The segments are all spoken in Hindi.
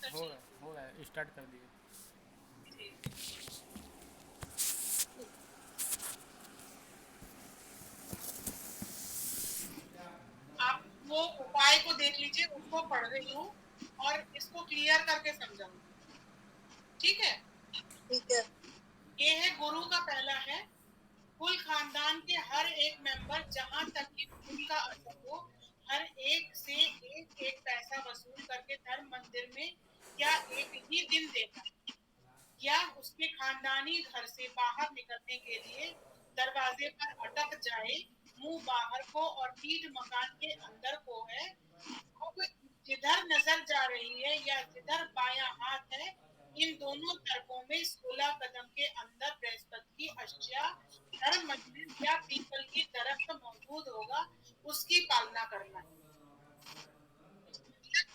तो ठीक है। हो रहा है, स्टार्ट कर दिए। ठीक। आप वो उपाय को देख लीजिए, उसको पढ़ रही हूँ और इसको क्लियर करके समझाऊंगी। ठीक है। ठीक है। ये है गुरु का पहला है, कुल खानदान के हर एक मेंबर जहां तक कि खून का असर हो, हर एक से एक एक पैसा वसूल करके धर्म मंदिर में या एक ही दिन देना, या उसके खानदानी घर से बाहर निकलने के लिए दरवाजे पर अटक जाए, मुंह बाहर को और पीठ मकान के अंदर को है। अब जिधर नजर जा रही है या जिधर बायां हाथ है, इन दोनों तरफों में 16 कदम के अंदर बृहस्पति की अष्टया धर्म मंदिर या पीपल की दरख्त मौजूद होगा, उसकी पालना करना है।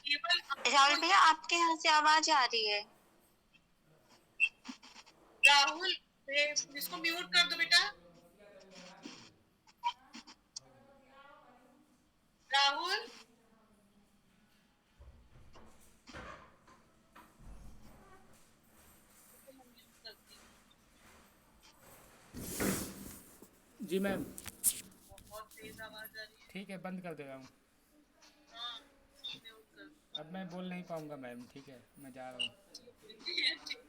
केवल राहुल आपको भैया, आपके यहाँ से आवाज आ रही है। राहुल, इसको म्यूट कर दो बेटा। राहुल, जी मैम। बहुत तेज आवाज आ रही है। ठीक है, बंद कर दे रहा हूँ। हाँ, म्यूट कर दो। अब मैं बोल नहीं पाऊँगा मैम, ठीक है, मैं जा रहा हूँ। ठीक ठीक।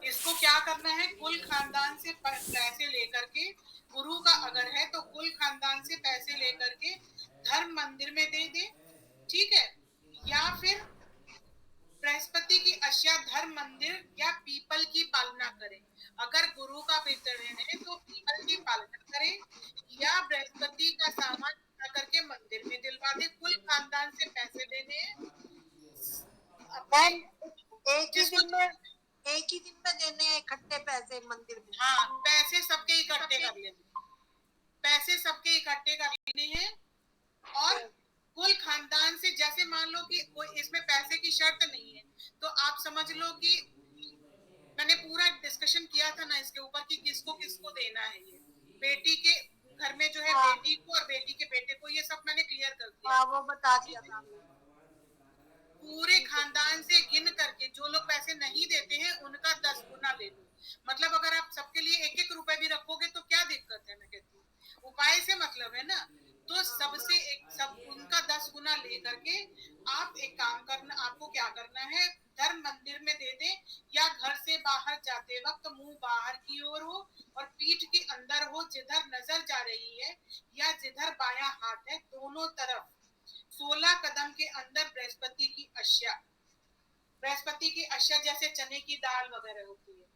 इसको क्या करना है, कुल खानदान से पैसे लेकर के, गुरु का अगर है तो कुल खानदान से पैसे लेकर के धर्म मंदिर में दे दे। ठीक है। या फिर बृहस्पति की अश्या धर्म मंदिर या पीपल की पालना करें। अगर गुरु का वितरण है तो पीपल की पालना करें, या बृहस्पति का सामान उठा करके मंदिर में दिलवा दे। कुल खानदान से पैसे लेने हैं अपने, मैम, एक ही जिसको, दिन में एक ही दिन में देने हैं इकट्ठे पैसे मंदिर में? हाँ, पैसे सबके इकट्ठे कर लेने, पैसे सबके इकट्ठे कर लेने हैं। और कुल खानदान से, जैसे मान लो कि कोई इसमें पैसे की शर्त नहीं है, तो आप समझ लो कि मैंने पूरा डिस्कशन किया था ना इसके ऊपर कि किसको किसको देना है। ये बेटी के घर में जो है, हाँ, बेटी को और बेटी के बेटे को, ये सब मैंने क्लियर कर दिया हाँ, था। वो बता दिया ठीक है। था आपने। पूरे ठीक है। खानदान से गिन करके जो लोग पैसे नहीं देते हैं उनका 10 गुना ले लो। मतलब अगर आप सबके लिए एक एक रुपए भी रखोगे तो क्या दिक्कत है, मैं कहती हूँ उपाय से मतलब है ना। तो सबसे एक सब उनका 10 गुना ले करके आप एक काम करना, आपको क्या करना है, धर्म मंदिर में दे दे, या घर से बाहर जाते वक्त मुंह बाहर की ओर हो और पीठ के अंदर हो, जिधर नजर जा रही है या जिधर बायां हाथ है, दोनों तरफ 16 कदम के अंदर बृहस्पति की अश्या, बृहस्पति की अश्या जैसे चने की दाल वगैरह होती है,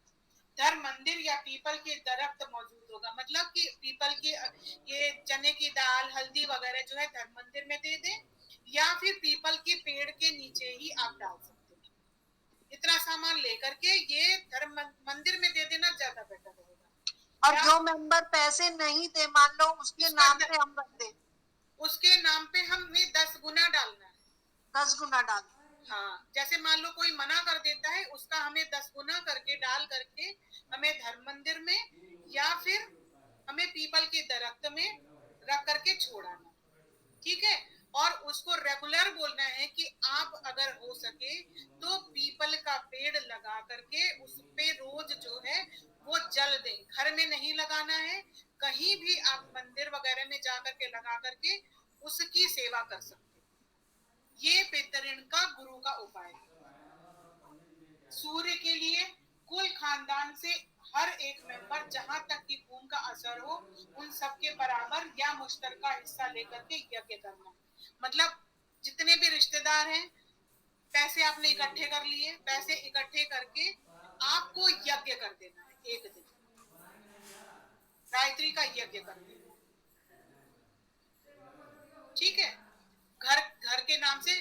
धर्म मंदिर या पीपल के दरख्त मौजूद होगा। मतलब कि पीपल के ये चने की दाल हल्दी वगैरह जो है धर्म मंदिर में दे दे, या फिर पीपल के पेड़ के नीचे ही आप डाल सकते हैं। इतना सामान लेकर के ये धर्म मंदिर में दे देना ज्यादा बेटर रहेगा। और या जो मेंबर पैसे नहीं दे, मान लो उसके उसका नाम पे हम रख दें, उसके नाम पे हमें 10 गुना डालना है। 10 गुना डाल। हाँ, जैसे मान लो कोई मना कर देता है, उसका हमें 10 गुना करके डाल करके हमें धर्म मंदिर में या फिर हमें पीपल के दरख्त में रख करके छोड़ाना। ठीक है। और उसको रेगुलर बोलना है कि आप अगर हो सके तो पीपल का पेड़ लगा करके उस पे रोज जो है वो जल दें। घर में नहीं लगाना है, कहीं भी आप मंदिर वगैरह में जा करके लगा करके उसकी सेवा कर सकते हैं। ये पितृण का गुरु का उपाय है। सूर्य के लिए कुल खानदान से हर एक मेंबर जहां तक कि खून का असर हो, उन सबके बराबर या मुश्तरका हिस्सा लेकर के यज्ञ करना। मतलब जितने भी रिश्तेदार हैं, पैसे आपने इकट्ठे कर लिए, पैसे इकट्ठे करके आपको यज्ञ कर देना है एक दिन, गायत्री का यज्ञ कर देना है। ठीक है। घर घर के नाम से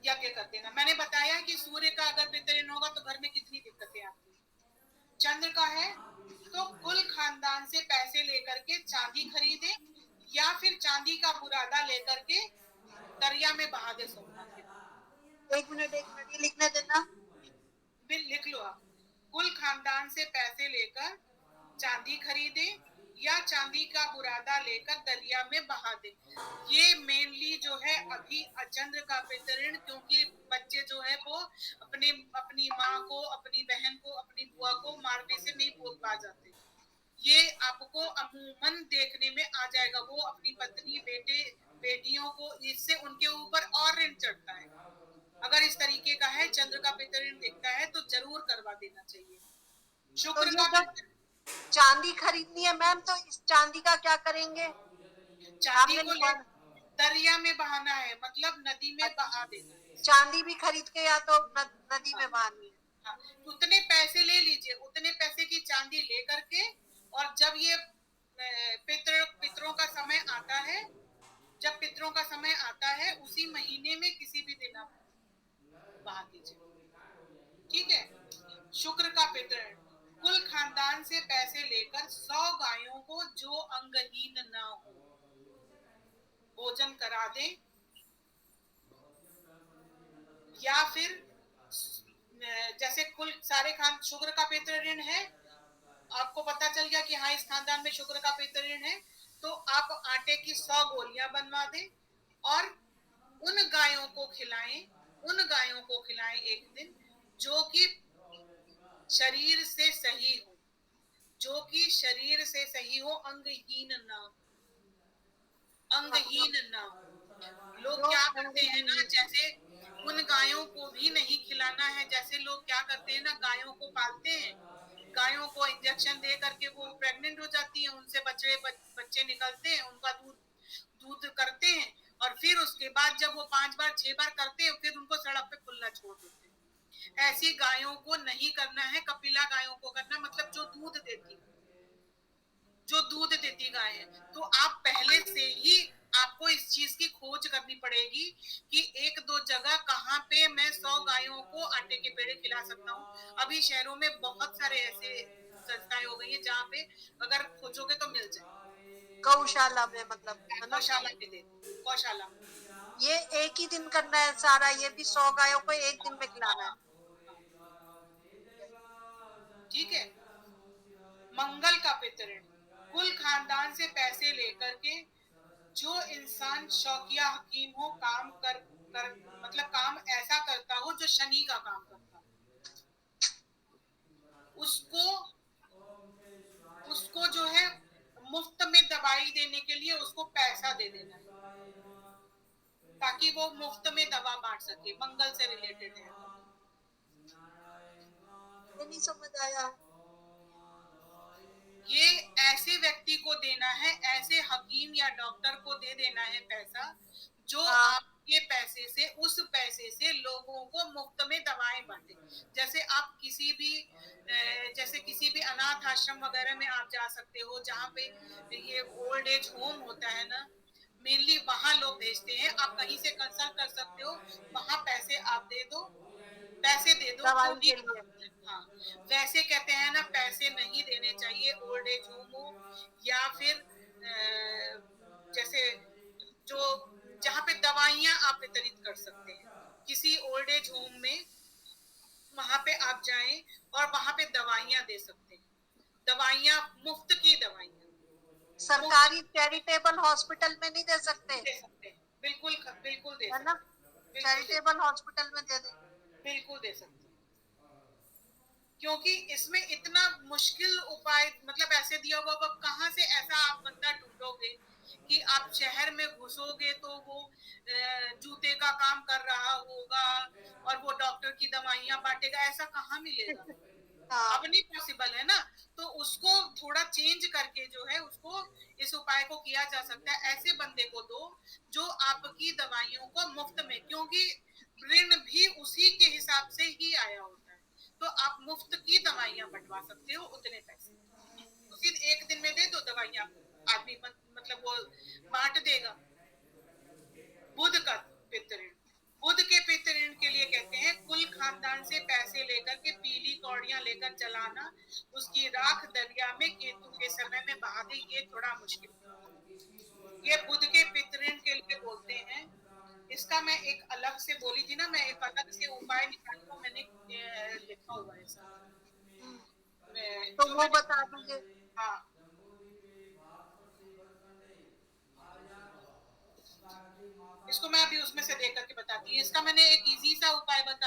यज्ञ कर देना। मैंने बताया कि सूर्य का अगर पितृण होगा तो घर में कितनी दिक्कतें आती हैं। चंद्र का है तो कुल खानदान से पैसे लेकर के चांदी खरीदे, या फिर चांदी का बुरादा लेकर के दरिया में बहा दे सोमनाथ के दिन। 1 मिनट, 1 मिनट, ये लिखने देना। बिल लिख लो आप। कुल खानदान से पैसे लेकर चांदी खरीदे, या चांदी का बुरादा लेकर दरिया में बहा दे। ये मेनली जो है अभी चंद्र का वितरण, क्योंकि बच्चे जो है वो अपने अपनी माँ को, अपनी बहन को, अपनी बुआ को मारने से नहीं बोल पा जाते। ये आपको अमूमन देखने में आ जाएगा। वो अपनी पत्नी, बेटे, बेटियों को, इससे उनके ऊपर और ऋण चढ़ता है। अगर इस तरीके का है, चंद्र का वितरण दिखता है तो जरूर करवा देना चाहिए। तो शुक्र ये का जब चांदी खरीदनी है मैम, तो इस चांदी का क्या करेंगे? चांदी हमने को ले दरिया में बहाना है, मतलब नदी में बहा देना है। चांदी भी खरीद के या तो नदी में बहानी है। हाँ, उतने पैसे ले लीजिए, उतने पैसे की चांदी ले करके, और जब ये पितरों का समय आता है, जब पितरों का समय आता है उसी महीने में किसी भी दिन आप बहा दीजिए। ठीक है। शुक्र का वितरण, कुल खानदान से पैसे लेकर 100 गायों को जो अंगहीन न हो भोजन करा दें, या फिर जैसे कुल सारे खान शुक्र का वितरण है, आपको पता चल गया कि हाँ इस खानदान में शुक्र का वितरण है, तो आप आटे की 100 गोलियां बनवा दें और उन गायों को खिलाएं, उन गायों को खिलाएं एक दिन, जो कि शरीर से सही हो, जो कि शरीर से सही हो, अंगहीन ना हो, अंगहीन ना हो। लोग जो क्या करते हैं ना, जैसे उन गायों को भी नहीं खिलाना है। जैसे लोग क्या करते हैं ना, गायों को पालते हैं, गायों को इंजेक्शन दे करके वो प्रेग्नेंट हो जाती है, उनसे बच्चे निकलते हैं, उनका दूध दूध करते हैं, और फिर उसके बाद जब वो 5 बार 6 बार करते हैं, फिर उनको सड़क पे खुला छोड़ देते हैं। ऐसी गायों को नहीं करना है। कपिला गायों को करना, मतलब जो दूध देती, जो दूध देती गाय है। तो आप पहले से ही आपको इस चीज की खोज करनी पड़ेगी कि एक दो जगह कहाँ पे मैं 100 गायों को आटे के पेड़े खिला सकता हूँ। अभी शहरों में बहुत सारे ऐसे संस्थाएं हो गई हैं जहाँ पे अगर खोजोगे तो मिल जाए। गौशाला में मतलब, है ना? गौशाला में दे दो, गौशाला में। ये एक ही दिन करना है सारा? ये भी 100 गायों को एक दिन में खिलाना है? हाँ, ठीक है। मंगल का वितरण, कुल खानदान से पैसे लेकर के जो इंसान शौकिया हकीम हो, काम कर मतलब काम ऐसा करता हो जो शनि का काम करता हो, उसको उसको जो है मुफ्त में दवाई देने के लिए उसको पैसा दे देना है, ताकि वो मुफ्त में दवा बांट सके। मंगल से रिलेटेड है। ये नहीं समझ आया। ये ऐसे व्यक्ति को देना है, ऐसे हकीम या डॉक्टर को दे देना है पैसा, जो हाँ, आपके पैसे से, उस पैसे से लोगों को मुफ्त में दवाएं बांटे। जैसे आप किसी भी जैसे किसी भी अनाथ आश्रम वगैरह में आप जा सकते हो, जहाँ पे ये ओल्ड एज होम होता है ना, मेनली वहां लोग भेजते हैं। आप कहीं से कंसल्ट कर सकते हो, वहां पैसे आप दे दो, पैसे दे दो, दवाई क्योंकि के लिए। हाँ, वैसे कहते हैं ना, पैसे नहीं देने चाहिए ओल्ड एज होम हो, या फिर जैसे जो जहाँ पे दवाइयां आप वितरित कर सकते हैं, किसी ओल्ड एज होम में, वहां पे आप जाएं और वहां पे दवाइयां दे सकते हैं, दवाइयां, मुफ्त की दवाइयां, मुफ्त सरकारी चैरिटेबल हॉस्पिटल में नहीं दे सकते? दे सकते हैं। बिल्कुल बिल्कुल दे है ना? सकते हैं, चैरिटेबल हॉस्पिटल में दे दे। बिल्कुल दे सकते हैं। क्योंकि इसमें इतना मुश्किल उपाय, मतलब ऐसे दिया हुआ, अब कहाँ से ऐसा आप बंदा ढूंढोगे कि आप शहर में घुसोगे तो वो जूते का काम कर रहा होगा और वो डॉक्टर की दवाइयां बांटेगा, ऐसा कहाँ मिलेगा। हाँ, अब नहीं पॉसिबल है ना। तो उसको थोड़ा चेंज करके जो है, उसको इस उपाय को किया जा सकता है। ऐसे बंदे को दो जो आपकी दवाइयों को मुफ्त में, क्योंकि ऋण भी उसी के हिसाब से ही आया होता है, तो आप मुफ्त की दवाइयां बंटवा सकते हो उतने पैसे, उसी एक दिन में दे दो दवाइयां, आदमी मतलब वो बांट देगा। बुध का वितरण, बुध के वितरण के लिए कहते हैं कुल खानदान से पैसे लेकर के पीली कौड़ियां लेकर जलाना, उसकी राख दरिया में केतु के समय में बहा दे। ये थोड़ा मुश्किल, ये बुध के वितरण के लिए बोलते हैं। इसका मैं एक अलग से बोली थी ना, मैं एक अलग से उपाय निकाली हूँ, मैंने लिखा हुआ है इसका। तो जो वो मैंने, बता दीजिए। हाँ, इसको मैं अभी उसमें से देख करके बताती हूँ। इसका मैंने एक इजी सा उपाय बताया